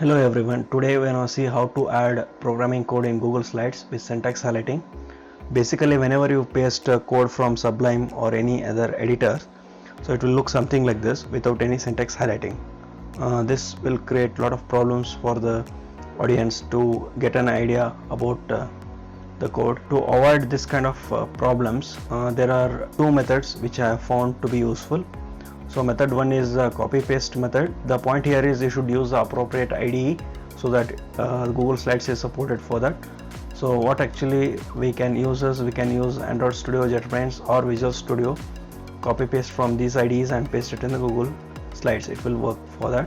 Hello everyone, today we're going to see how to add programming code in Google Slides with syntax highlighting. Basically, whenever you paste a code from Sublime or any other editor, so it will look something like this without any syntax highlighting. This will create a lot of problems for the audience to get an idea about the code. To avoid this kind of problems, there are two methods which I have found to be useful. So method one is the copy paste method. The point here is you should use the appropriate IDE so that Google Slides is supported for that. So what actually we can use is we can use Android Studio, JetBrains or Visual Studio, copy paste from these IDEs and paste it in the Google Slides. It will work for that.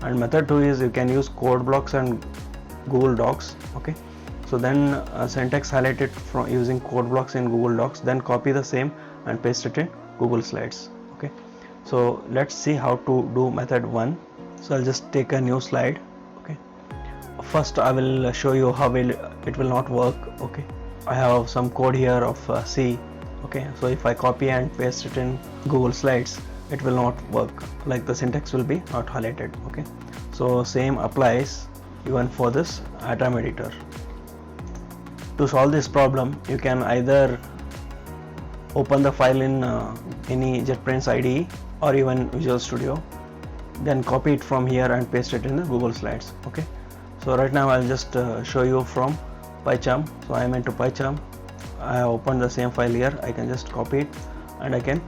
And method two is you can use code blocks and Google Docs. Okay, so then syntax highlight it from using code blocks in Google Docs, then copy the same and paste it in Google Slides. Okay, so let's see how to do method one. So I'll just take a new slide. Okay, first I will show you how it will not work. Okay, I have some code here of C. Okay, so if I copy and paste it in Google Slides, it will not work, like the syntax will be not highlighted. Okay, so same applies even for this Atom editor. To solve this problem, you can either open the file in any JetBrains IDE or even Visual Studio, then copy it from here and paste it in the Google Slides. Okay, so right now I'll just show you from PyCharm. So I am into PyCharm. I have opened the same file here. I can just copy it and I can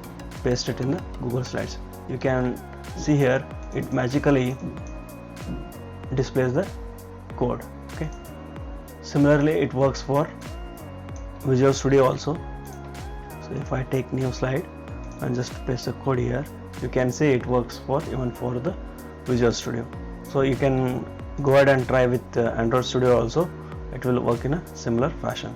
paste it in the Google Slides. You can see here it magically displays the code. Okay, similarly it works for Visual Studio also. So if I take new slide and just paste the code here, you can see it works for even for the Visual Studio. So you can go ahead and try with Android Studio also. It will work in a similar fashion.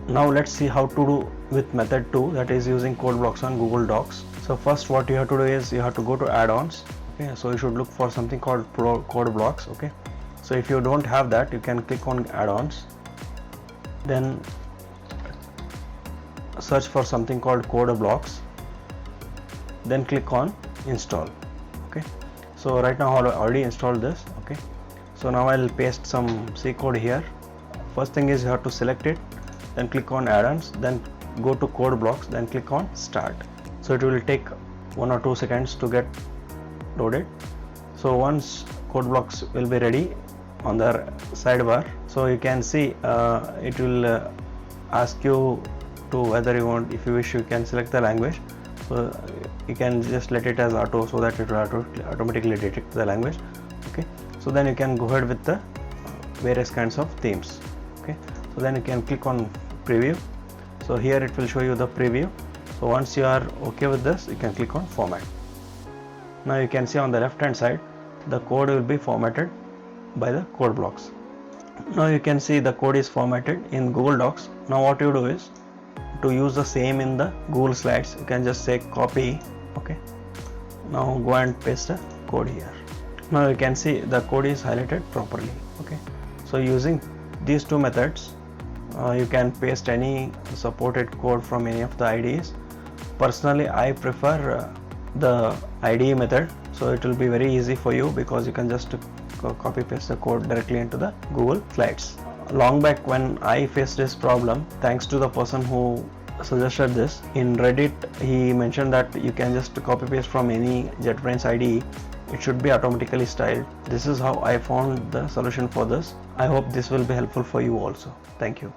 Now let's see how to do with method 2, that is using code blocks on Google Docs. So first what you have to do is you have to go to add-ons. Okay, so you should look for something called code blocks. Okay, so if you don't have that, you can click on add-ons, then search for something called code blocks, then click on install. Okay, so right now I already installed this. Okay, so now I'll paste some C code here. First thing is you have to select it, then click on add-ons, then go to code blocks, then click on start. So it will take 1 or 2 seconds to get loaded. So once code blocks will be ready on the sidebar, so you can see it will ask you to whether you want, if you wish, you can select the language. So you can just let it as auto so that it will automatically detect the language. Okay, so then you can go ahead with the various kinds of themes. Okay, so then you can click on preview. So here it will show you the preview. So once you are okay with this, you can click on format. Now you can see on the left hand side the code will be formatted by the code blocks. Now you can see the code is formatted in Google Docs. Now what you do is to use the same in the Google Slides, you can just say copy. Okay, now go and paste the code here. Now you can see the code is highlighted properly. Okay, so using these two methods, you can paste any supported code from any of the IDEs. Personally, I prefer the IDE method, so it will be very easy for you because you can just copy paste the code directly into the Google Slides. Long back when I faced this problem, thanks to the person who suggested this in Reddit, he mentioned that you can just copy paste from any JetBrains IDE. It should be automatically styled. This is how I found the solution for this. I hope this will be helpful for you also. Thank you.